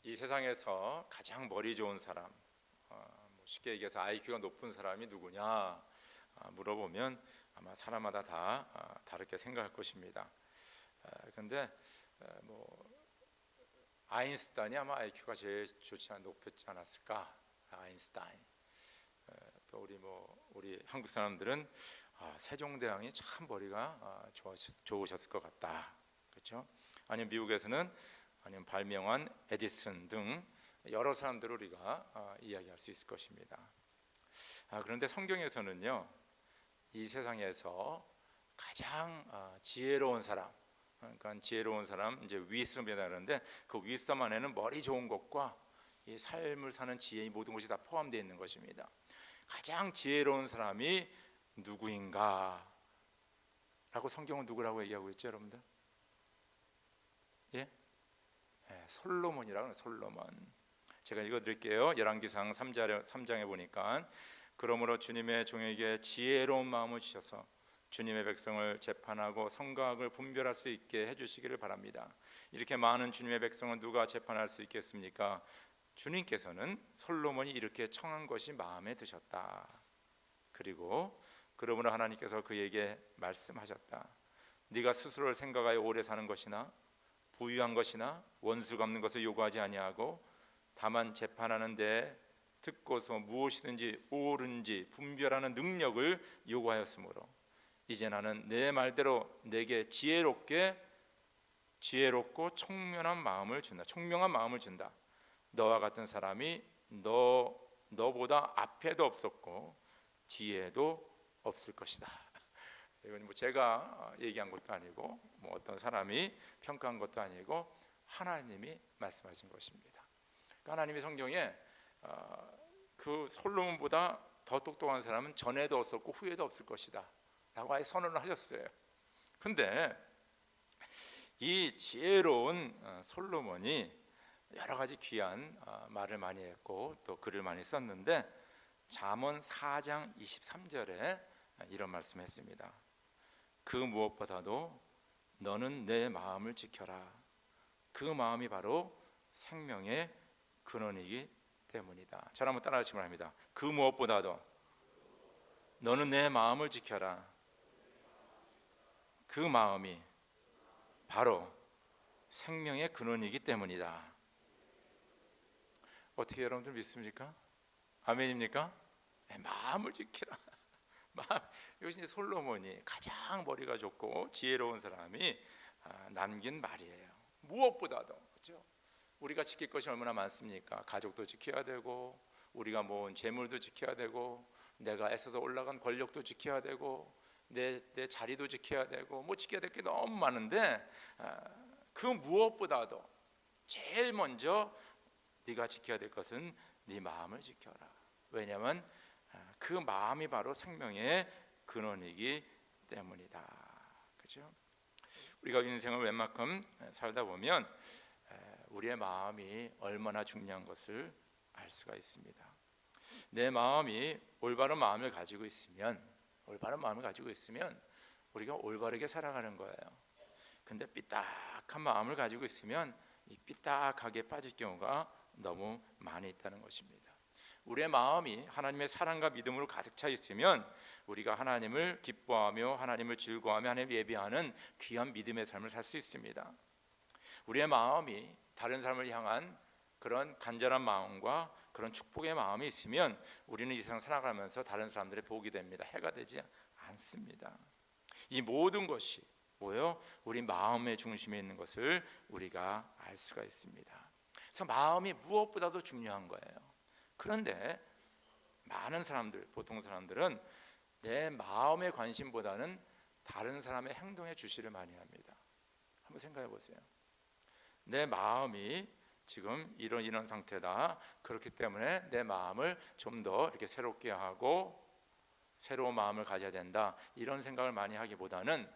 이 세상에서 가장 머리 좋은 사람, 쉽게 얘기해서 IQ가 높은 사람이 누구냐 물어보면 아마 사람마다 다 다르게 생각할 것입니다. 그런데 아인슈타인이 아마 IQ가 제일 높지 않았을까? 아인슈타인. 또 우리 한국 사람들은 세종대왕이 참 머리가 좋으셨을 것 같다. 그렇죠? 아니면 미국에서는 아니면 발명한 에디슨 등 여러 사람들을 우리가 이야기할 수 있을 것입니다. 그런데 성경에서는요, 이 세상에서 가장 지혜로운 사람, 그러니까 지혜로운 사람, 이제 위섬이라고 하는데 그 위섬 안에는 머리 좋은 것과 이 삶을 사는 지혜의 모든 것이 다 포함되어 있는 것입니다. 가장 지혜로운 사람이 누구인가? 라고 성경은 누구라고 얘기하고 있죠, 여러분들? 예? 솔로몬이라고 해요. 솔로몬. 제가 읽어드릴게요. 열왕기상 3장에 보니까 그러므로 주님의 종에게 지혜로운 마음을 주셔서 주님의 백성을 재판하고 성과학을 분별할 수 있게 해주시기를 바랍니다. 이렇게 많은 주님의 백성을 누가 재판할 수 있겠습니까? 주님께서는 솔로몬이 이렇게 청한 것이 마음에 드셨다. 그리고 그러므로 하나님께서 그에게 말씀하셨다. 네가 스스로를 생각하여 오래 사는 것이나 부유한 것이나 원수 갚는 것을 요구하지 아니하고 다만 재판하는 데 듣고서 무엇이든지 옳은지 분별하는 능력을 요구하였으므로 이제 나는 내 말대로 내게 지혜롭고 총명한 마음을 준다. 너와 같은 사람이 너보다 앞에도 없었고 뒤에도 없을 것이다. 이건 제가 얘기한 것도 아니고 어떤 사람이 평가한 것도 아니고 하나님이 말씀하신 것입니다. 그러니까 하나님이 성경에 그 솔로몬보다 더 똑똑한 사람은 전에도 없었고 후에도 없을 것이다 라고 아예 선언을 하셨어요. 근데 이 지혜로운 솔로몬이 여러 가지 귀한 말을 많이 했고 또 글을 많이 썼는데 잠언 4장 23절에 이런 말씀을 했습니다. 그 무엇보다도 너는 내 마음을 지켜라. 그 마음이 바로 생명의 근원이기 때문이다. 저를 한번 따라하시기 바랍니다. 그 무엇보다도 너는 내 마음을 지켜라. 그 마음이 바로 생명의 근원이기 때문이다. 어떻게 여러분들 믿습니까? 아멘입니까? 네, 마음을 지키라. 이것이 솔로몬이 가장 머리가 좋고 지혜로운 사람이 남긴 말이에요. 무엇보다도, 그렇죠? 우리가 지킬 것이 얼마나 많습니까? 가족도 지켜야 되고 우리가 모은 재물도 지켜야 되고 내가 애써서 올라간 권력도 지켜야 되고 내 자리도 지켜야 되고 지켜야 될 게 너무 많은데 그 무엇보다도 제일 먼저 네가 지켜야 될 것은 네 마음을 지켜라. 왜냐하면 그 마음이 바로 생명의 근원이기 때문이다. 그렇죠? 우리가 인생을 웬만큼 살다 보면 우리의 마음이 얼마나 중요한 것을 알 수가 있습니다. 내 마음이 올바른 마음을 가지고 있으면 우리가 올바르게 살아가는 거예요. 근데 삐딱한 마음을 가지고 있으면 이 삐딱하게 빠질 경우가 너무 많이 있다는 것입니다. 우리의 마음이 하나님의 사랑과 믿음으로 가득 차 있으면 우리가 하나님을 기뻐하며 하나님을 즐거워하며 하나님을 예배하는 귀한 믿음의 삶을 살 수 있습니다. 우리의 마음이 다른 사람을 향한 그런 간절한 마음과 그런 축복의 마음이 있으면 우리는 이 세상 살아가면서 다른 사람들의 복이 됩니다. 해가 되지 않습니다. 이 모든 것이 뭐요? 우리 마음의 중심에 있는 것을 우리가 알 수가 있습니다. 그래서 마음이 무엇보다도 중요한 거예요. 그런데 많은 사람들, 보통 사람들은 내 마음의 관심보다는 다른 사람의 행동에 주시를 많이 합니다. 한번 생각해 보세요. 내 마음이 지금 이런 상태다. 그렇기 때문에 내 마음을 좀 더 이렇게 새롭게 하고 새로운 마음을 가져야 된다. 이런 생각을 많이 하기보다는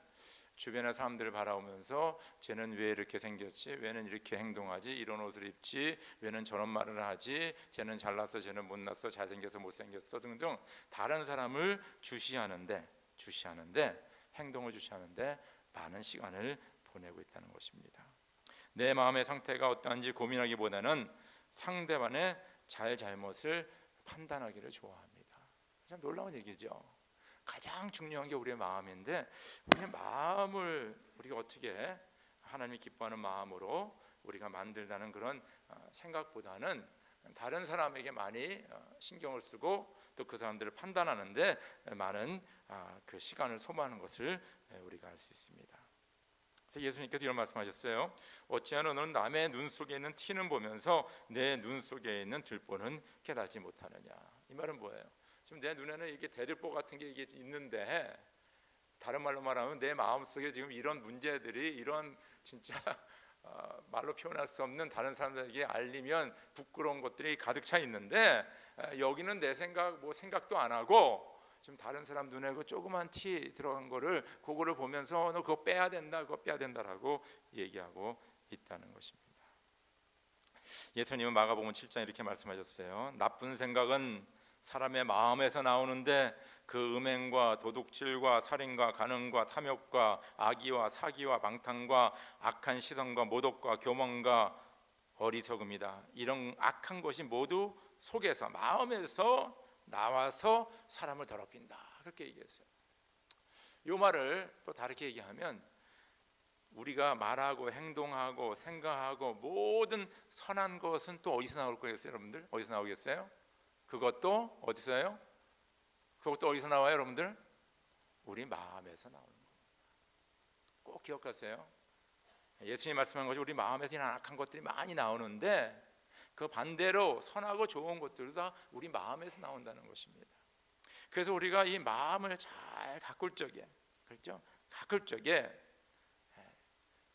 주변의 사람들을 바라보면서 쟤는 왜 이렇게 생겼지? 왜는 이렇게 행동하지? 이런 옷을 입지? 왜는 저런 말을 하지? 쟤는 잘났어? 쟤는 못났어? 잘생겨서 못생겼어? 등등 다른 사람을 주시하는데 행동을 주시하는데 많은 시간을 보내고 있다는 것입니다. 내 마음의 상태가 어떠한지 고민하기보다는 상대방의 잘못을 판단하기를 좋아합니다. 참 놀라운 얘기죠. 가장 중요한 게 우리의 마음인데, 우리의 마음을 우리가 어떻게 하나님이 기뻐하는 마음으로 우리가 만들다는 그런 생각보다는 다른 사람에게 많이 신경을 쓰고 또 그 사람들을 판단하는데 많은 그 시간을 소모하는 것을 우리가 알 수 있습니다. 그래서 예수님께서 이런 말씀하셨어요. 어찌하여 너는 남의 눈 속에 있는 티는 보면서 내 눈 속에 있는 들보는 깨닫지 못하느냐. 이 말은 뭐예요? 지금 내 눈에는 이게 대들보 같은 게 이게 있는데, 다른 말로 말하면 내 마음 속에 지금 이런 문제들이, 이런 진짜 말로 표현할 수 없는, 다른 사람들에게 알리면 부끄러운 것들이 가득 차 있는데, 여기는 내 생각도 안 하고 지금 다른 사람 눈에 그 조그만 티 들어간 거를, 그거를 보면서 너 그거 빼야 된다, 그거 빼야 된다라고 얘기하고 있다는 것입니다. 예수님은 마가복음 7장 이렇게 말씀하셨어요. 나쁜 생각은 사람의 마음에서 나오는데 그 음행과 도둑질과 살인과 간음과 탐욕과 악의와 사기와 방탕과 악한 시선과 모독과 교만과 어리석음이다. 이런 악한 것이 모두 속에서, 마음에서 나와서 사람을 더럽힌다. 그렇게 얘기했어요. 이 말을 또 다르게 얘기하면, 우리가 말하고 행동하고 생각하고 모든 선한 것은 또 어디서 나올 거겠어요, 여러분들? 어디서 나오겠어요? 그것도 어디서요? 그것도 어디서 나와요, 여러분들? 우리 마음에서 나오는 겁니다. 꼭 기억하세요. 예수님이 말씀한 것이 우리 마음에서 이런 악한 것들이 많이 나오는데, 그 반대로 선하고 좋은 것들도 다 우리 마음에서 나온다는 것입니다. 그래서 우리가 이 마음을 잘 가꿀 적에, 그렇죠? 가꿀 적에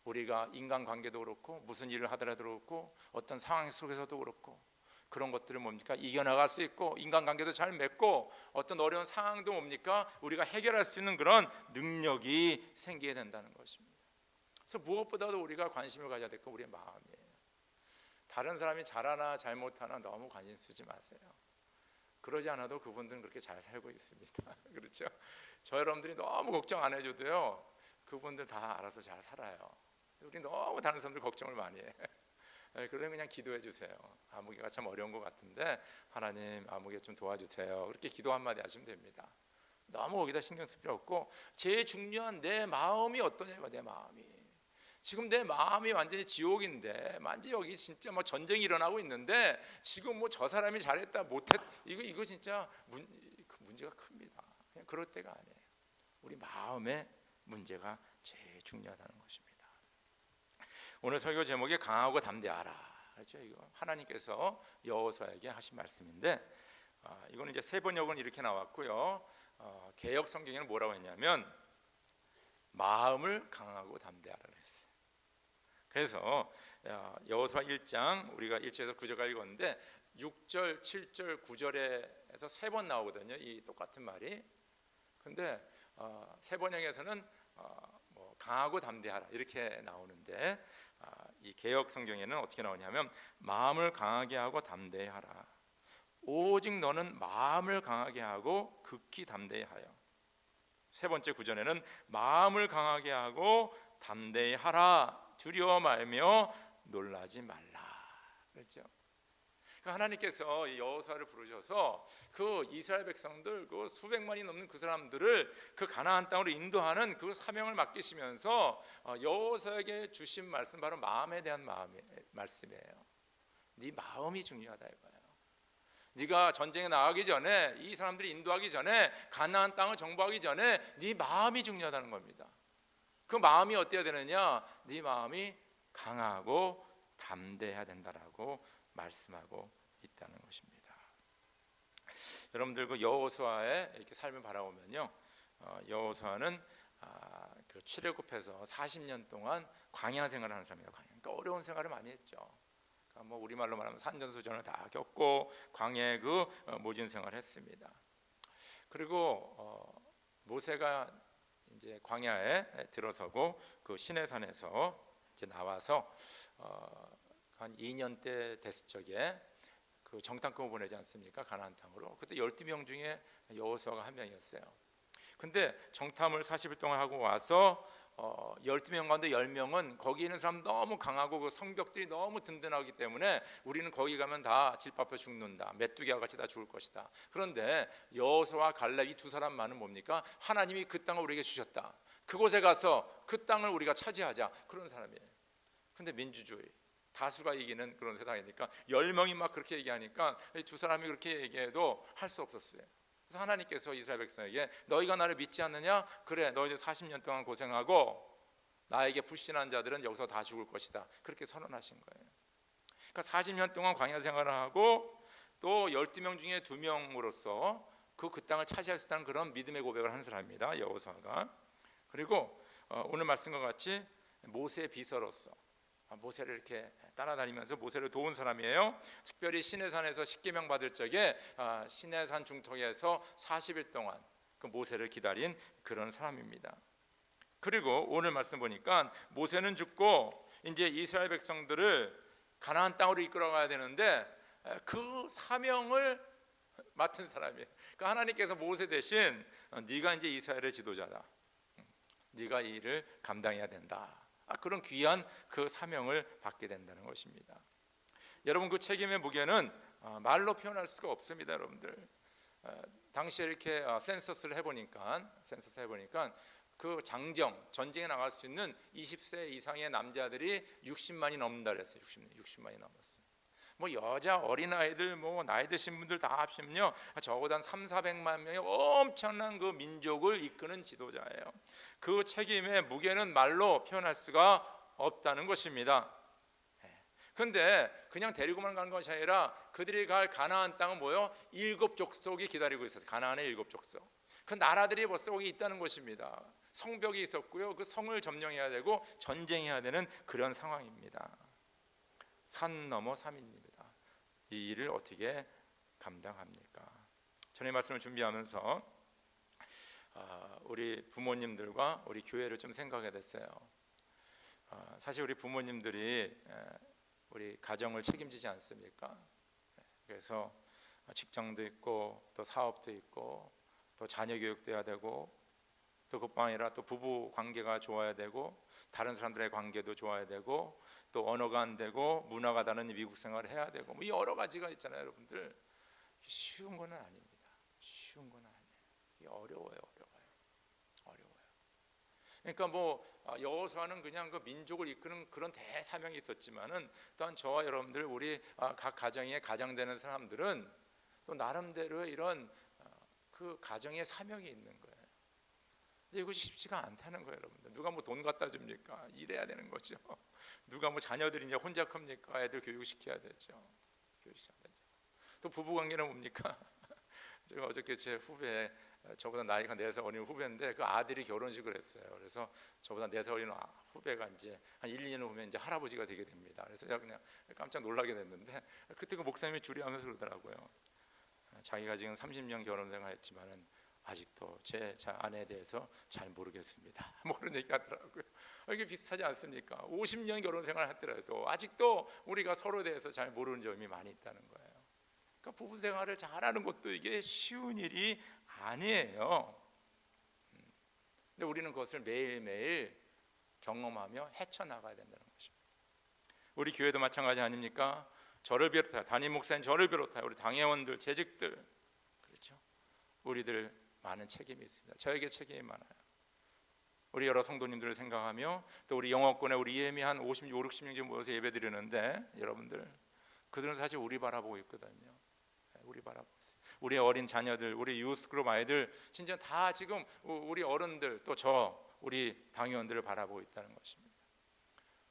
우리가 인간관계도 그렇고 무슨 일을 하더라도 그렇고 어떤 상황 속에서도 그렇고 그런 것들을 뭡니까? 이겨나갈 수 있고, 인간관계도 잘 맺고, 어떤 어려운 상황도 뭡니까? 우리가 해결할 수 있는 그런 능력이 생기게 된다는 것입니다. 그래서 무엇보다도 우리가 관심을 가져야 될 건 우리의 마음이에요. 다른 사람이 잘하나 잘못하나 너무 관심 쓰지 마세요. 그러지 않아도 그분들은 그렇게 잘 살고 있습니다. 그렇죠? 저 여러분들이 너무 걱정 안 해줘도요, 그분들 다 알아서 잘 살아요. 우리 너무 다른 사람들 걱정을 많이 해. 그러면 그냥 기도해 주세요. 아무개가 참 어려운 것 같은데 하나님 아무개 좀 도와주세요. 그렇게 기도 한마디 하시면 됩니다. 너무 거기다 신경 쓸 필요 없고, 제일 중요한 내 마음이 어떠냐고. 내 마음이 지금 내 마음이 완전히 지옥인데, 완전히 여기 진짜 뭐 전쟁이 일어나고 있는데, 지금 뭐 저 사람이 잘했다 못했, 이거 진짜 문제가 큽니다. 그냥 그럴 때가 아니에요. 우리 마음의 문제가 제일 중요하다는 것입니다. 오늘 설교 제목이 강하고 담대하라. 그렇죠? 이거 하나님께서 여호수아에게 하신 말씀인데, 이거는 이제 세 번역은 이렇게 나왔고요. 개역 성경에는 뭐라고 했냐면 마음을 강하고 담대하라 했어요. 그래서 여호수아 1장 우리가 1절에서 9절까지 읽었는데 6절, 7절, 9절에서 세 번 나오거든요. 이 똑같은 말이. 근데 세 번역에서는 뭐 강하고 담대하라 이렇게 나오는데, 이 개역 성경에는 어떻게 나오냐면 마음을 강하게 하고 담대히 하라. 오직 너는 마음을 강하게 하고 극히 담대히 하여. 세 번째 구절에는 마음을 강하게 하고 담대히 하라. 두려워 말며 놀라지 말라. 그렇죠? 하나님께서 여호수아를 부르셔서 그 이스라엘 백성들, 그 수백만이 넘는 그 사람들을 그 가나안 땅으로 인도하는 그 사명을 맡기시면서 여호수아에게 주신 말씀, 바로 마음에 대한 말씀이에요. 네 마음이 중요하다 이거예요. 네가 전쟁에 나가기 전에, 이 사람들이 인도하기 전에, 가나안 땅을 정복하기 전에 네 마음이 중요하다는 겁니다. 그 마음이 어때야 되느냐? 네 마음이 강하고 담대해야 된다라고 말씀하고 있다는 것입니다. 여러분들 그 여호수아의 이렇게 삶을 바라보면요, 여호수아는 그 출애굽해서 40년 동안 광야 생활을 하는 사람이에요. 그러니까 어려운 생활을 많이 했죠. 그러니까 뭐 우리말로 말하면 산전수전을 다 겪고 광야의 그 모진 생활을 했습니다. 그리고 모세가 이제 광야에 들어서고 그 시내산에서 이제 나와서 한 2년 때 됐을 적에 그 정탐꾼을 보내지 않습니까? 가나안 땅으로. 그때 12명 중에 여호수아가 한 명이었어요. 근데 정탐을 40일 동안 하고 와서 12명 가운데 10명은 거기 있는 사람 너무 강하고 그 성벽들이 너무 든든하기 때문에 우리는 거기 가면 다 질밥혀 죽는다, 메뚜기와 같이 다 죽을 것이다. 그런데 여호수아와 갈렙 이 두 사람만은 뭡니까? 하나님이 그 땅을 우리에게 주셨다, 그곳에 가서 그 땅을 우리가 차지하자, 그런 사람이에요. 근데 민주주의 다수가 이기는 그런 세상이니까 10명이 막 그렇게 얘기하니까 이 두 사람이 그렇게 얘기해도 할 수 없었어요. 그래서 하나님께서 이스라엘 백성에게 너희가 나를 믿지 않느냐? 그래, 너희들 40년 동안 고생하고 나에게 불신한 자들은 여기서 다 죽을 것이다, 그렇게 선언하신 거예요. 그러니까 40년 동안 광야 생활을 하고 또 12명 중에 2명으로서 그 땅을 차지할 수 있다는 그런 믿음의 고백을 하는 사람입니다, 여호수아가. 그리고 오늘 말씀과 같이 모세의 비서로서 모세를 이렇게 따라다니면서 모세를 도운 사람이에요. 특별히 시내산에서 십계명 받을 적에 시내산 중턱에서 40일 동안 그 모세를 기다린 그런 사람입니다. 그리고 오늘 말씀 보니까 모세는 죽고 이제 이스라엘 백성들을 가나안 땅으로 이끌어가야 되는데 그 사명을 맡은 사람이에요. 그러니까 하나님께서 모세 대신 네가 이제 이스라엘의 지도자다, 네가 이 일을 감당해야 된다, 그런 귀한 그 사명을 받게 된다는 것입니다. 여러분, 그 책임의 무게는 말로 표현할 수가 없습니다. 여러분들, 당시에 이렇게 센서스를 해보니까 그 장정, 전쟁에 나갈 수 있는 20세 이상의 남자들이 60만이 넘는다 그랬어요. 60만이 넘었어요. 뭐 여자, 어린아이들, 뭐 나이 드신 분들 다 합치면요 적어도 한 300~400만 명의 엄청난 그 민족을 이끄는 지도자예요. 그 책임의 무게는 말로 표현할 수가 없다는 것입니다. 그런데 그냥 데리고만 가는 것이 아니라 그들이 갈 가나안 땅은 뭐요? 7족속이 기다리고 있었어요. 가나안의 7족속. 그 나라들이 벌써 거기 있다는 것입니다. 성벽이 있었고요, 그 성을 점령해야 되고 전쟁해야 되는 그런 상황입니다. 산 넘어 삼입니다. 이 일을 어떻게 감당합니까? 전에 말씀을 준비하면서 우리 부모님들과 우리 교회를 좀 생각해 됐어요. 사실 우리 부모님들이 우리 가정을 책임지지 않습니까? 그래서 직장도 있고 또 사업도 있고 또 자녀 교육도 해야 되고 또 그뿐 아니라 또 부부 관계가 좋아야 되고 다른 사람들의 관계도 좋아야 되고 또 언어가 안 되고 문화가 다른 미국 생활을 해야 되고 뭐 여러 가지가 있잖아요. 여러분들, 쉬운 건 아닙니다. 쉬운 건 아니에요. 이게 어려워요. 그러니까 뭐 여호수아는 그냥 그 민족을 이끄는 그런 대사명이 있었지만은 또한 저와 여러분들, 우리 각 가정에 가장되는 사람들은 또 나름대로의 이런 그 가정의 사명이 있는 거예요. 근데 이것이 쉽지가 않다는 거예요, 여러분들. 누가 뭐 돈 갖다 줍니까? 일해야 되는 거죠. 누가 뭐 자녀들이 이제 혼자 큽니까? 애들 교육시켜야 되죠. 또 부부 관계는 뭡니까? 제가 어저께 제 후배, 저보다 나이가 4살 어린 후배인데 그 아들이 결혼식을 했어요. 그래서 저보다 4살 어린 후배가 이제 한 1~2년 후면 이제 할아버지가 되게 됩니다. 그래서 제가 그냥 깜짝 놀라게 됐는데 그때 그 목사님이 주리하면서 그러더라고요. 자기가 지금 30년 결혼 생활했지만은 아직도 제 아내에 대해서 잘 모르겠습니다, 뭐 그런 얘기 하더라고요. 이게 비슷하지 않습니까? 50년 결혼 생활을 했더라도 아직도 우리가 서로에 대해서 잘 모르는 점이 많이 있다는 거예요. 그러니까 부부 생활을 잘하는 것도 이게 쉬운 일이 아니에요. 근데 우리는 그것을 매일매일 경험하며 헤쳐나가야 된다는 것입니다. 우리 교회도 마찬가지 아닙니까? 저를 비롯하여, 담임 목사님 저를 비롯하여 우리 당회원들, 재직들, 그렇죠? 우리들 많은 책임이 있습니다. 저에게 책임이 많아요. 우리 여러 성도님들을 생각하며 또 우리 영어권에 우리 예미 한 50~60명 지금 모여서 예배 드리는데 여러분들, 그들은 사실 우리 바라보고 있거든요. 우리 바라보고 있어요. 우리 어린 자녀들, 우리 유스그룹 아이들, 진짜 다 지금 우리 어른들, 또 우리 당회원들을 바라보고 있다는 것입니다.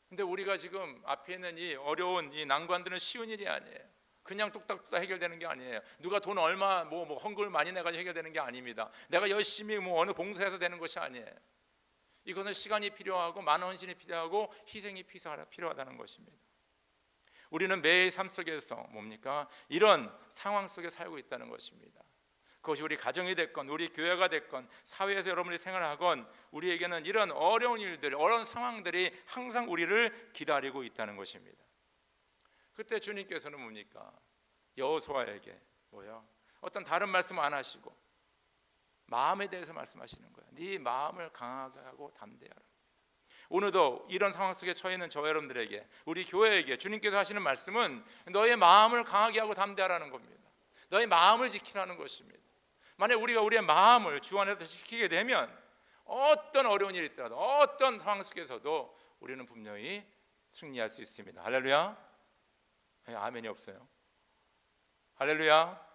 근데 우리가 지금 앞에 있는 이 어려운 이 난관들은 쉬운 일이 아니에요. 그냥 뚝딱뚝딱 해결되는 게 아니에요. 누가 돈 얼마 뭐 헌금을 많이 내가지고 해결되는 게 아닙니다. 내가 열심히 뭐 어느 봉사해서 되는 것이 아니에요. 이것은 시간이 필요하고 많은 헌신이 필요하고 희생이 필요하다는 것입니다. 우리는 매일 삶 속에서 뭡니까? 이런 상황 속에 살고 있다는 것입니다. 그것이 우리 가정이 됐건 우리 교회가 됐건 사회에서 여러분이 생활하건 우리에게는 이런 어려운 일들, 어려운 상황들이 항상 우리를 기다리고 있다는 것입니다. 그때 주님께서는 뭡니까? 여호수아에게 어떤 다른 말씀 안 하시고 마음에 대해서 말씀하시는 거예요. 네 마음을 강하게 하고 담대하라. 오늘도 이런 상황 속에 처해 있는 저 여러분들에게, 우리 교회에게 주님께서 하시는 말씀은 너의 마음을 강하게 하고 담대하라는 겁니다. 너의 마음을 지키라는 것입니다. 만약 우리가 우리의 마음을 주 안에서 지키게 되면 어떤 어려운 일이 있더라도, 어떤 상황 속에서도 우리는 분명히 승리할 수 있습니다. 할렐루야. 아멘이 없어요. 할렐루야.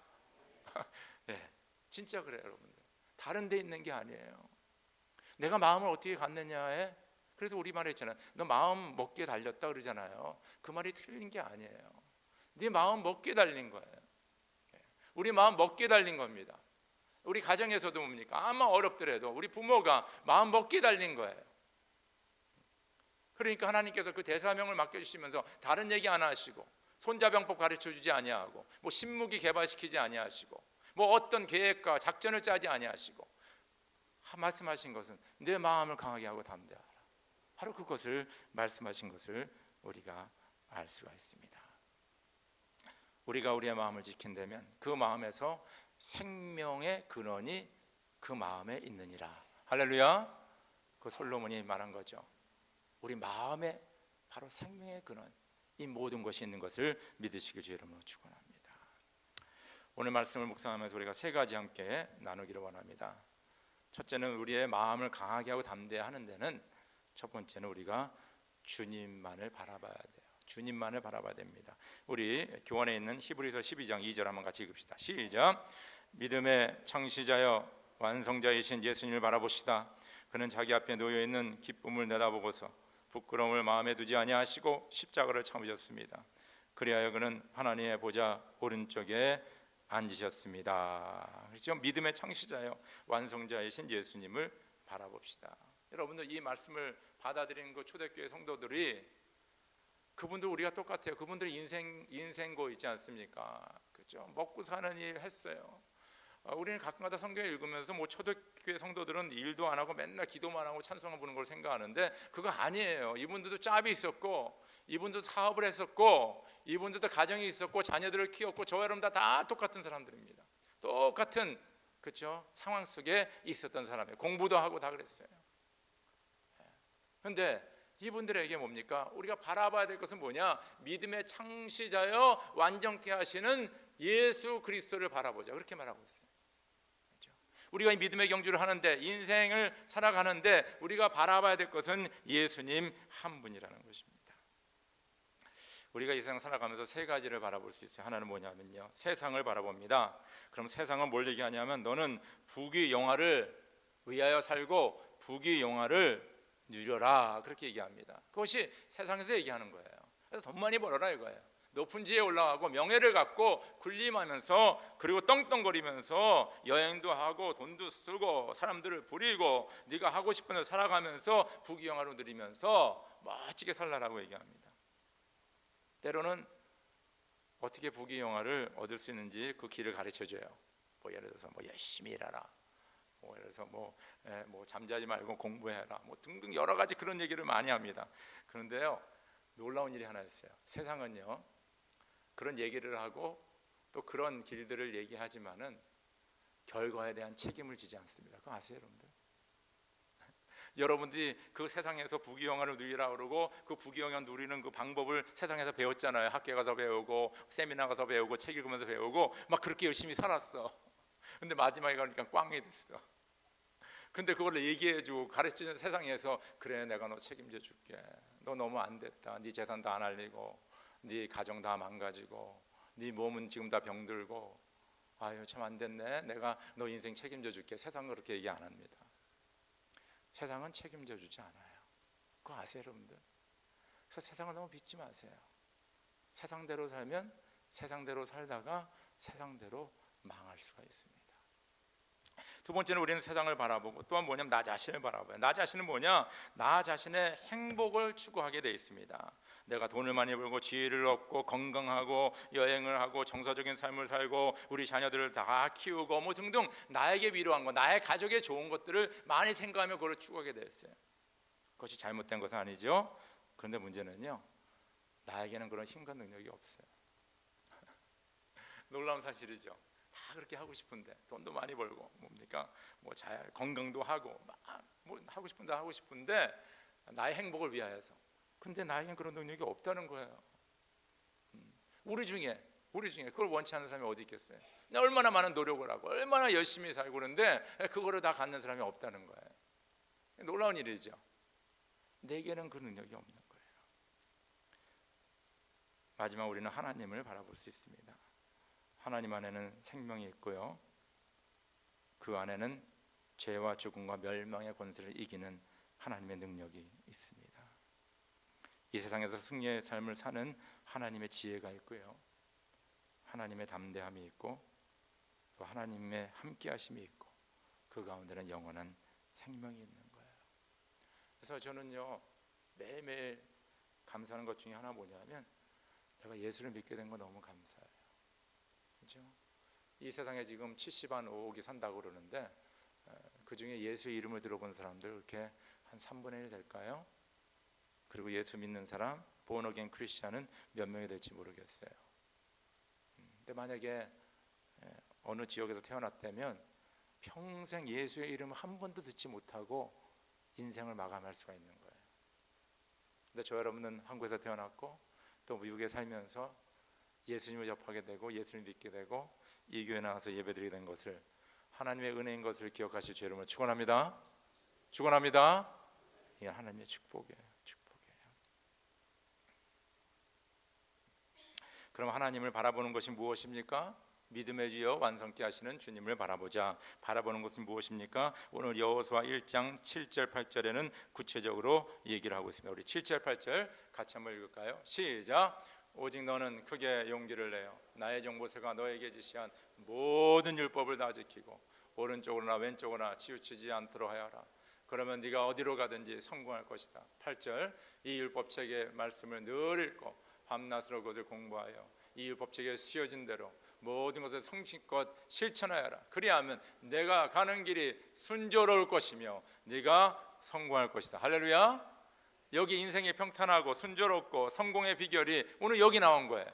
네, 진짜 그래요, 여러분들. 다른 데 있는 게 아니에요. 내가 마음을 어떻게 갖느냐에, 그래서 우리 말에 있잖아요. 너 마음 먹기에 달렸다 그러잖아요. 그 말이 틀린 게 아니에요. 네 마음 먹기에 달린 거예요. 우리 마음 먹기에 달린 겁니다. 우리 가정에서도 뭡니까? 아마 어렵더라도 우리 부모가 마음 먹기에 달린 거예요. 그러니까 하나님께서 그 대사명을 맡겨주시면서 다른 얘기 안 하시고, 손자병법 가르쳐주지 아니하고, 뭐 신무기 개발시키지 아니하시고, 뭐 어떤 계획과 작전을 짜지 아니하시고, 말씀하신 것은 내 마음을 강하게 하고 담대하라. 바로 그것을 말씀하신 것을 우리가 알 수가 있습니다. 우리가 우리의 마음을 지킨다면 그 마음에서 생명의 근원이 그 마음에 있느니라. 할렐루야. 그 솔로몬이 말한 거죠. 우리 마음에 바로 생명의 근원, 이 모든 것이 있는 것을 믿으시길 주의 이름으로 축원합니다. 오늘 말씀을 묵상하면서 우리가 세 가지 함께 나누기를 원합니다. 첫째는 우리의 마음을 강하게 하고 담대하는 데는 첫 번째는 우리가 주님만을 바라봐야 돼요. 주님만을 바라봐야 됩니다. 우리 교원에 있는 히브리서 12장 2절 한번 같이 읽읍시다. 시작. 믿음의 창시자여 완성자이신 예수님을 바라봅시다. 그는 자기 앞에 놓여있는 기쁨을 내다보고서 부끄러움을 마음에 두지 아니하시고 십자가를 참으셨습니다. 그리하여 그는 하나님의 보좌 오른쪽에 앉으셨습니다. 그렇죠? 믿음의 창시자요 완성자이신 예수님을 바라봅시다. 여러분들 이 말씀을 받아들이는 그 초대교회 성도들이, 그분들 우리가 똑같아요. 그분들 인생고 있지 않습니까? 그렇죠? 먹고 사는 일 했어요. 우리는 가끔가다 성경 읽으면서 뭐 초대교회 성도들은 일도 안 하고 맨날 기도만 하고 찬송을 부르는 걸 생각하는데 그거 아니에요. 이분들도 짭이 있었고, 이분들도 사업을 했었고, 이분들도 가정이 있었고, 자녀들을 키웠고, 저 여러분 다 똑같은 사람들입니다. 똑같은, 그렇죠? 상황 속에 있었던 사람이에요. 공부도 하고 다 그랬어요. 그런데 이분들에게 뭡니까? 우리가 바라봐야 될 것은 뭐냐? 믿음의 창시자여 완전케 하시는 예수 그리스도를 바라보자, 그렇게 말하고 있어요. 그렇죠? 우리가 이 믿음의 경주를 하는데, 인생을 살아가는데 우리가 바라봐야 될 것은 예수님 한 분이라는 것입니다. 우리가 이 세상 살아가면서 세 가지를 바라볼 수 있어요. 하나는 뭐냐면요, 세상을 바라봅니다. 그럼 세상은 뭘 얘기하냐면, 너는 부귀 영화를 위하여 살고 부귀 영화를 누려라, 그렇게 얘기합니다. 그것이 세상에서 얘기하는 거예요. 그래서 돈 많이 벌어라 이거예요. 높은 지에 올라가고 명예를 갖고 군림하면서, 그리고 떵떵거리면서 여행도 하고 돈도 쓰고 사람들을 부리고 네가 하고 싶은 대로 살아가면서 부귀영화로 누리면서 멋지게 살라라고 얘기합니다. 때로는 어떻게 부귀영화를 얻을 수 있는지 그 길을 가르쳐줘요. 뭐 예를 들어서 뭐 열심히 일하라, 뭐 예를 들어서 뭐 잠자지 말고 공부해라, 뭐 등등 여러 가지 그런 얘기를 많이 합니다. 그런데요, 놀라운 일이 하나 있어요. 세상은요, 그런 얘기를 하고 또 그런 길들을 얘기하지만은 결과에 대한 책임을 지지 않습니다. 그거 아세요, 여러분들? 여러분들이 그 세상에서 부귀영화를 누리라 그러고 그 부귀영화 누리는 그 방법을 세상에서 배웠잖아요. 학교 가서 배우고 세미나 가서 배우고 책 읽으면서 배우고 막 그렇게 열심히 살았어. 근데 마지막에 가니까 꽝이 됐어. 근데 그걸 얘기해주고 가르치는 세상에서, 그래 내가 너 책임져 줄게, 너 너무 안 됐다, 네 재산 다 날리고 네 가정 다 망가지고 네 몸은 지금 다 병들고, 아유 참 안 됐네, 내가 너 인생 책임져 줄게. 세상은 그렇게 얘기 안 합니다. 세상은 책임져 주지 않아요. 그거 아세요, 여러분들? 그래서 세상을 너무 믿지 마세요. 세상대로 살면 세상대로 살다가 세상대로 망할 수가 있습니다. 두 번째는 우리는 세상을 바라보고, 또한 뭐냐면 나 자신을 바라봐요. 나 자신은 뭐냐? 나 자신의 행복을 추구하게 돼 있습니다. 내가 돈을 많이 벌고 지혜를 얻고 건강하고 여행을 하고 정서적인 삶을 살고 우리 자녀들을 다 키우고 뭐 등등 나에게 위로한 것, 나의 가족에 좋은 것들을 많이 생각하며 그걸 추구하게 돼 있어요. 그것이 잘못된 것은 아니죠. 그런데 문제는요, 나에게는 그런 힘과 능력이 없어요. 놀라운 사실이죠. 그렇게 하고 싶은데, 돈도 많이 벌고 뭡니까? 뭐 건강도 하고 뭐 하고 싶은데 나의 행복을 위하여서. 근데 나에겐 그런 능력이 없다는 거예요. 우리 중에 그걸 원치 않는 사람이 어디 있겠어요? 내가 얼마나 많은 노력을 하고 얼마나 열심히 살고 그러는데 그거를 다 갖는 사람이 없다는 거예요. 놀라운 일이죠. 내게는 그 능력이 없는 거예요. 마지막 우리는 하나님을 바라볼 수 있습니다. 하나님 안에는 생명이 있고요, 그 안에는 죄와 죽음과 멸망의 권세를 이기는 하나님의 능력이 있습니다. 이 세상에서 승리의 삶을 사는 하나님의 지혜가 있고요, 하나님의 담대함이 있고, 또 하나님의 함께하심이 있고, 그 가운데는 영원한 생명이 있는 거예요. 그래서 저는요, 매일매일 감사하는 것 중에 하나 뭐냐면, 제가 예수를 믿게 된 거 너무 감사해요. 그렇죠? 이 세상에 지금 70만 5억이 산다고 그러는데, 그 중에 예수의 이름을 들어본 사람들 그렇게 한 3분의 1 될까요? 그리고 예수 믿는 사람, born again 크리스찬은 몇 명이 될지 모르겠어요. 근데 만약에 어느 지역에서 태어났다면 평생 예수의 이름을 한 번도 듣지 못하고 인생을 마감할 수가 있는 거예요. 근데 저 여러분은 한국에서 태어났고 또 미국에 살면서 예수님을 접하게 되고 예수님을 믿게 되고 이 교회에 나와서 예배드리게 된 것을, 하나님의 은혜인 것을 기억하실 주 여러분을 축원합니다. 축원합니다. 이게 하나님의 축복이에요. 그럼 하나님을 바라보는 것이 무엇입니까? 믿음의 주여 완성케 하시는 주님을 바라보자. 바라보는 것은 무엇입니까? 오늘 여호수아 1장 7절 8절에는 구체적으로 얘기를 하고 있습니다. 우리 7절 8절 같이 한번 읽을까요? 시작. 오직 너는 크게 용기를 내어 나의 종 모세가 너에게 지시한 모든 율법을 다 지키고 오른쪽으로나 왼쪽으로나 치우치지 않도록 하여라. 그러면 네가 어디로 가든지 성공할 것이다. 8절. 이 율법책의 말씀을 늘 읽고 밤낮으로 그것을 공부하여 이 율법책에 쓰여진 대로 모든 것을 성실껏 실천하여라. 그리하면 내가 가는 길이 순조로울 것이며 네가 성공할 것이다. 할렐루야. 여기 인생이 평탄하고 순조롭고 성공의 비결이 오늘 여기 나온 거예요.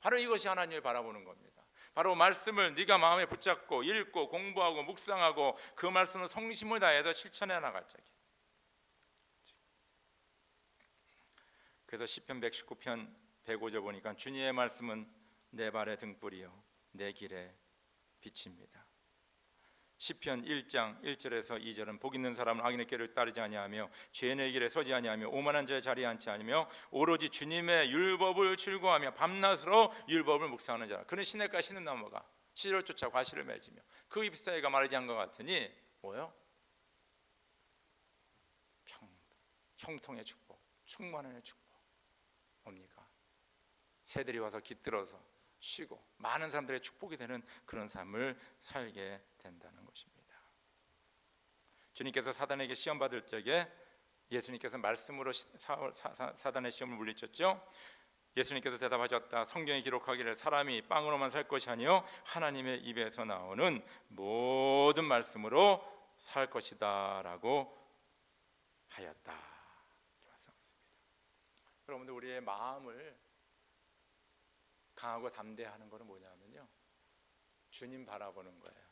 바로 이것이 하나님을 바라보는 겁니다. 바로 말씀을 네가 마음에 붙잡고 읽고 공부하고 묵상하고 그 말씀을 성심을 다해서 실천해 나갈 적이. 그래서 시편 119편 105절 보니까 주님의 말씀은 내 발의 등불이요 내 길의 빛입니다. 시편 1장 1절에서 2절은 복 있는 사람은 악인의 길을 따르지 아니하며 죄인의 길에 서지 아니하며 오만한 자의 자리에 앉지 아니하며 오로지 주님의 율법을 즐거워하며 밤낮으로 율법을 묵상하는 자라. 그는 시냇가 시는 나무가 씨를 쫓아 과실을 맺으며 그 잎사귀가 마르지 않은 것 같으니 뭐요? 형통의 축복, 충만의 축복. 뭡니까? 새들이 와서 깃들어서 쉬고 많은 사람들의 축복이 되는 그런 삶을 살게 된다는 것입니다. 주님께서 사단에게 시험 받을 적에 예수님께서 말씀으로 사단의 시험을 물리쳤죠. 예수님께서 대답하셨다. 성경에 기록하기를 사람이 빵으로만 살 것이 아니요 하나님의 입에서 나오는 모든 말씀으로 살 것이다 라고 하였다. 여러분들, 우리의 마음을 강하고 담대하는 것은 뭐냐면요, 주님 바라보는 거예요.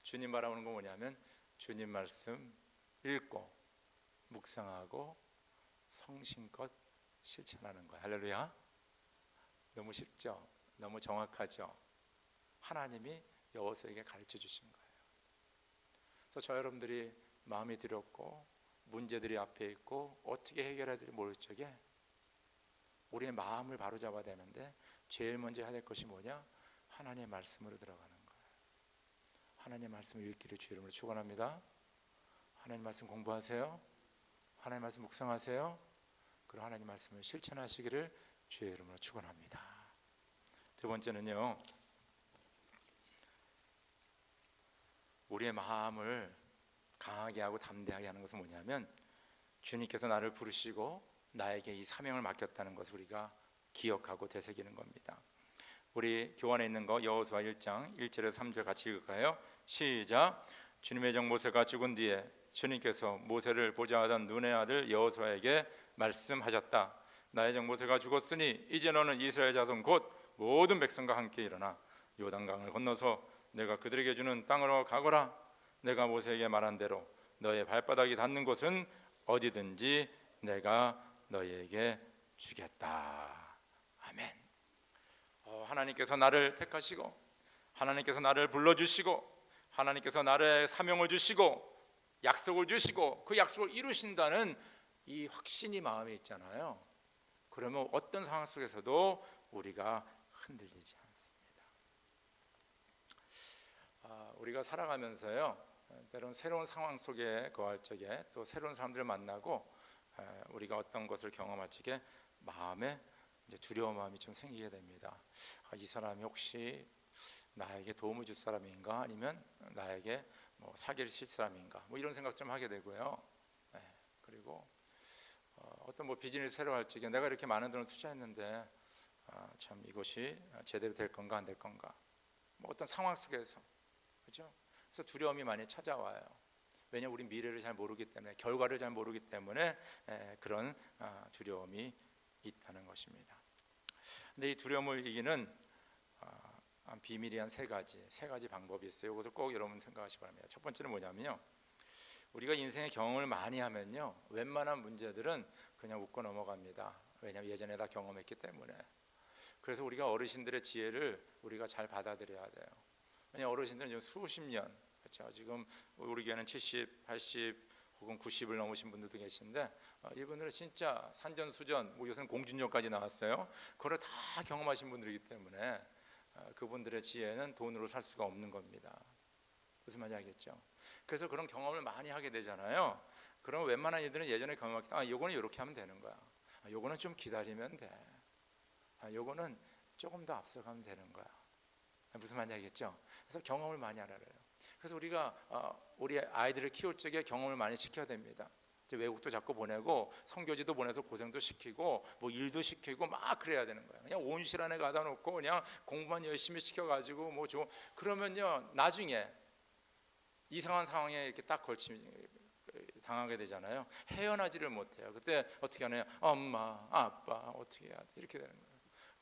주님 바라보는 건 뭐냐면 주님 말씀 읽고 묵상하고 성심껏 실천하는 거예요. 할렐루야. 너무 쉽죠? 너무 정확하죠? 하나님이 여호수아에게 가르쳐 주신 거예요. 그래서 저 여러분들이 마음이 두렵고 문제들이 앞에 있고 어떻게 해결해야 될지 모를 적에 우리의 마음을 바로잡아야 되는데 제일 먼저 해야 될 것이 뭐냐? 하나님의 말씀으로 들어가는 거예요. 하나님의 말씀을 읽기를 주의 이름으로 축원합니다. 하나님 말씀 공부하세요. 하나님 말씀 묵상하세요. 그리고 하나님 말씀을 실천하시기를 주의 이름으로 축원합니다. 두 번째는요, 우리의 마음을 강하게 하고 담대하게 하는 것은 뭐냐면 주님께서 나를 부르시고 나에게 이 사명을 맡겼다는 것을 우리가 기억하고 되새기는 겁니다. 우리 교환에 있는 거 여호수아 1장 1절에서 3절 같이 읽을까요? 시작. 주님의 종 모세가 죽은 뒤에 주님께서 모세를 보자 하던 눈의 아들 여호수아에게 말씀하셨다. 나의 종 모세가 죽었으니 이제 너는 이스라엘 자손 곧 모든 백성과 함께 일어나 요단강을 건너서 내가 그들에게 주는 땅으로 가거라. 내가 모세에게 말한 대로 너의 발바닥이 닿는 곳은 어디든지 내가 너희에게 주겠다. 아멘. 하나님께서 나를 택하시고 하나님께서 나를 불러주시고 하나님께서 나를 사명을 주시고 약속을 주시고 그 약속을 이루신다는 이 확신이 마음에 있잖아요. 그러면 어떤 상황 속에서도 우리가 흔들리지 않습니다. 우리가 살아가면서요, 때로는 새로운 상황 속에 거할 적에 또 새로운 사람들을 만나고 우리가 어떤 것을 경험할 적에 마음에 이제 두려운 마음이 좀 생기게 됩니다. 이 사람이 혹시 나에게 도움을 줄 사람인가, 아니면 나에게 뭐 사기를 칠 사람인가, 뭐 이런 생각 좀 하게 되고요. 그리고 어떤 뭐 비즈니스 새로 할 적에 내가 이렇게 많은 돈을 투자했는데 참 이것이 제대로 될 건가 안 될 건가, 뭐 어떤 상황 속에서, 그렇죠? 그래서 두려움이 많이 찾아와요. 왜냐하면 우리 미래를 잘 모르기 때문에, 결과를 잘 모르기 때문에 그런 두려움이 있다는 것입니다. 근데 이 두려움을 이기는 비밀이 한 세 가지 방법이 있어요. 이것을 꼭 여러분 생각하시기 바랍니다. 첫 번째는 뭐냐면요, 우리가 인생의 경험을 많이 하면요, 웬만한 문제들은 그냥 웃고 넘어갑니다. 왜냐하면 예전에 다 경험했기 때문에. 그래서 우리가 어르신들의 지혜를 우리가 잘 받아들여야 돼요. 왜냐하면 어르신들은 지금 수십 년, 그렇죠? 지금 우리 교회는 70, 80 혹은 90을 넘으신 분들도 계신데 이분들은 진짜 산전수전, 뭐 요새는 공준전까지 나왔어요. 그걸 다 경험하신 분들이기 때문에 그분들의 지혜는 돈으로 살 수가 없는 겁니다. 무슨 말인지 알겠죠? 그래서 그런 경험을 많이 하게 되잖아요. 그러면 웬만한 이들은 예전에 경험했기 때문에 요거는 이렇게 하면 되는 거야. 요거는 좀 기다리면 돼. 요거는 조금 더 앞서가면 되는 거야. 무슨 말인지 알겠죠? 그래서 경험을 많이 하라 그래요. 그래서 우리가 우리 아이들을 키울 적에 경험을 많이 시켜야 됩니다. 외국도 자꾸 보내고 선교지도 보내서 고생도 시키고 뭐 일도 시키고 막 그래야 되는 거예요. 그냥 온실 안에 가다 놓고 그냥 공부만 열심히 시켜가지고 뭐 그러면요, 나중에 이상한 상황에 이렇게 딱 당하게 되잖아요. 헤어나지를 못해요. 그때 어떻게 하나요? 엄마, 아빠 어떻게 해야 돼? 이렇게 되는 거예요.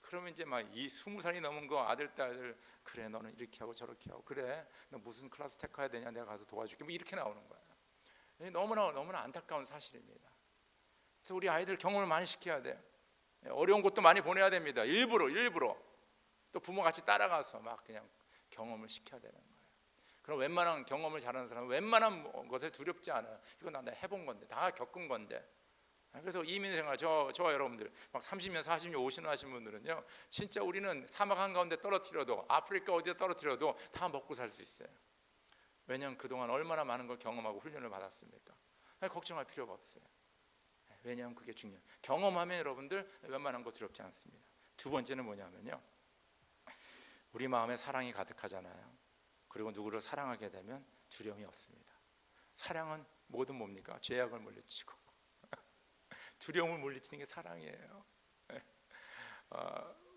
그러면 이제 막 이 20살이 넘은 거 아들, 딸들, 그래 너는 이렇게 하고 저렇게 하고, 그래 너 무슨 클래스 택해야 되냐, 내가 가서 도와줄게, 뭐 이렇게 나오는 거예요. 너무나 안타까운 사실입니다. 그래서 우리 아이들 경험을 많이 시켜야 돼요. 어려운 곳도 많이 보내야 됩니다. 일부러 또 부모 같이 따라가서 막 그냥 경험을 시켜야 되는 거예요. 그럼 웬만한 경험을 잘하는 사람은 웬만한 것에 두렵지 않아요. 이건 나 해본 건데, 다 겪은 건데. 그래서 이민생활, 저와 여러분들 막 30년, 40년, 50년 하신 분들은요, 진짜 우리는 사막 한가운데 떨어뜨려도, 아프리카 어디에 떨어뜨려도 다 먹고 살 수 있어요. 왜냐하면 그동안 얼마나 많은 걸 경험하고 훈련을 받았습니까? 걱정할 필요가 없어요. 왜냐하면 그게 중요해요. 경험하면 여러분들 웬만한 거 두렵지 않습니다. 두 번째는 뭐냐면요, 우리 마음에 사랑이 가득하잖아요. 그리고 누구를 사랑하게 되면 두려움이 없습니다. 사랑은 뭐든 뭡니까? 죄악을 물리치고 두려움을 물리치는 게 사랑이에요.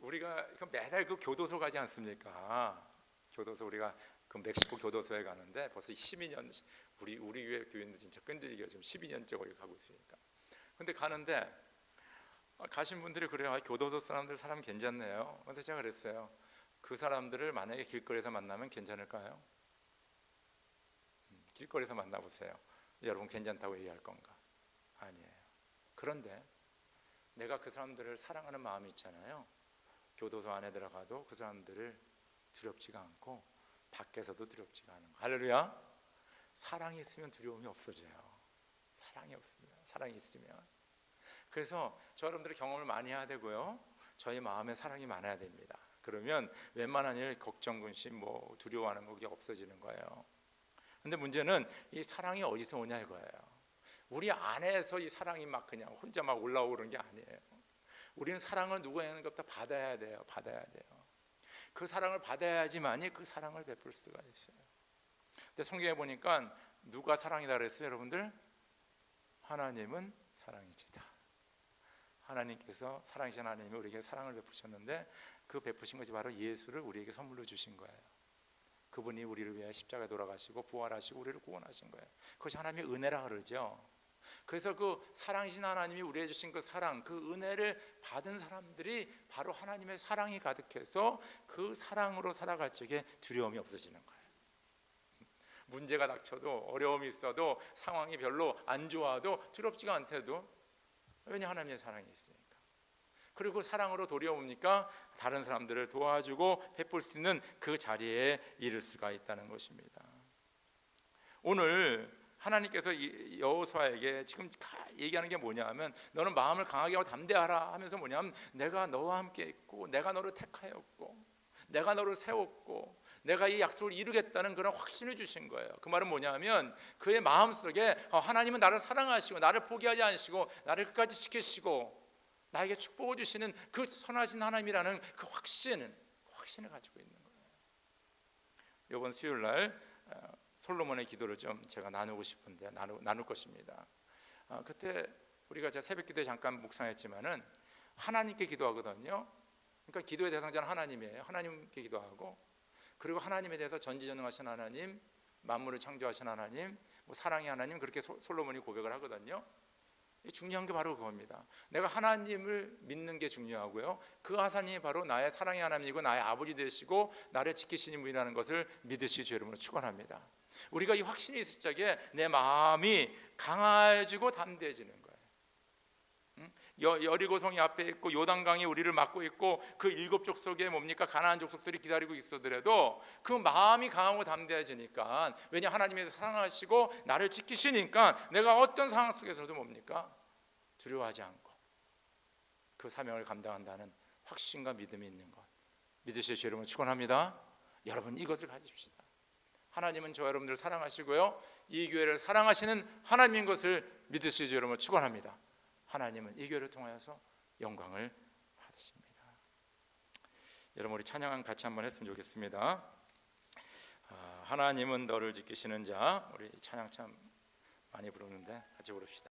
우리가 매달 그 교도소 가지 않습니까? 교도소, 우리가 그 멕시코 교도소에 가는데 벌써 12년, 우리 교회 교인들 진짜 끈질기게 지금 12년째 거기 가고 있으니까. 근데 가는데 가신 분들이 그래요. 교도소 사람들 사람 괜찮네요. 그래서 제가 그랬어요. 그 사람들을 만약에 길거리에서 만나면 괜찮을까요? 길거리에서 만나보세요. 여러분 괜찮다고 얘기할 건가? 아니에요. 그런데 내가 그 사람들을 사랑하는 마음이 있잖아요. 교도소 안에 들어가도 그 사람들을 두렵지가 않고 밖에서도 두렵지가 않은 거. 할렐루야. 사랑이 있으면 두려움이 없어져요. 사랑이 없습니다. 사랑이 있으면. 그래서 저 여러분들이 경험을 많이 해야 되고요, 저희 마음에 사랑이 많아야 됩니다. 그러면 웬만한 일, 걱정, 근심, 뭐 두려워하는 거 그게 없어지는 거예요. 근데 문제는 이 사랑이 어디서 오냐 이거예요. 우리 안에서 이 사랑이 막 그냥 혼자 막 올라오는 게 아니에요. 우리는 사랑을 누구에게부터 받아야 돼요. 받아야 돼요. 그 사랑을 받아야지만이 그 사랑을 베풀 수가 있어요. 근데 성경에 보니까 누가 사랑이다 그랬어요, 여러분들? 하나님은 사랑이시다. 하나님께서, 사랑이신 하나님이 우리에게 사랑을 베푸셨는데 그 베푸신 것이 바로 예수를 우리에게 선물로 주신 거예요. 그분이 우리를 위해 십자가에 돌아가시고 부활하시고 우리를 구원하신 거예요. 그것이 하나님의 은혜라 그러죠. 그래서 그 사랑이신 하나님이 우리에게 주신 그 사랑, 그 은혜를 받은 사람들이 바로 하나님의 사랑이 가득해서 그 사랑으로 살아갈 적에 두려움이 없어지는 거예요. 문제가 닥쳐도, 어려움이 있어도, 상황이 별로 안 좋아도, 두렵지가 않대도, 왜냐? 하나님의 사랑이 있으니까. 그리고 사랑으로 도리어보니까 다른 사람들을 도와주고 베풀 수 있는 그 자리에 이를 수가 있다는 것입니다. 오늘 하나님께서 여호수아에게 지금 얘기하는 게 뭐냐면, 너는 마음을 강하게 하고 담대하라 하면서 뭐냐면, 내가 너와 함께 있고, 내가 너를 택하였고, 내가 너를 세웠고, 내가 이 약속을 이루겠다는 그런 확신을 주신 거예요. 그 말은 뭐냐면, 그의 마음속에 하나님은 나를 사랑하시고 나를 포기하지 않으시고 나를 끝까지 지키시고 나에게 축복을 주시는 그 선하신 하나님이라는 그 확신을 가지고 있는 거예요. 이번 수요일 날 솔로몬의 기도를 좀 제가 나누고 싶은데 나눌 것입니다. 그때 우리가 제가 새벽 기도에 잠깐 묵상했지만은 하나님께 기도하거든요. 그러니까 기도의 대상자는 하나님이에요. 하나님께 기도하고, 그리고 하나님에 대해서 전지전능하신 하나님, 만물을 창조하신 하나님, 사랑의 하나님, 그렇게 솔로몬이 고백을 하거든요. 중요한 게 바로 그겁니다. 내가 하나님을 믿는 게 중요하고요, 그 하나님이 바로 나의 사랑의 하나님이고 나의 아버지 되시고 나를 지키시는 분이라는 것을 믿으시기 주 여러분을 축원합니다. 우리가 이 확신이 있을 적에 내 마음이 강해지고 담대해지는 거예요. 여리고성이 앞에 있고 요단강이 우리를 막고 있고 그 7족 속에 뭡니까? 가나안 족속들이 기다리고 있어더라도 그 마음이 강하고 담대해지니까, 왜냐? 하나님이 사랑하시고 나를 지키시니까 내가 어떤 상황 속에서도 뭡니까? 두려워하지 않고 그 사명을 감당한다는 확신과 믿음이 있는 것, 믿으실 주 여러분 축원합니다. 여러분 이것을 가집시다. 하나님은 저 여러분들을 사랑하시고요, 이 교회를 사랑하시는 하나님인 것을 믿으실 주 여러분 축원합니다. 하나님은 이 교회를 통하여서 영광을 받으십니다. 여러분 우리 찬양 같이 한번 했으면 좋겠습니다. 하나님은 너를 지키시는 자. 우리 찬양 참 많이 부르는데 같이 부릅시다.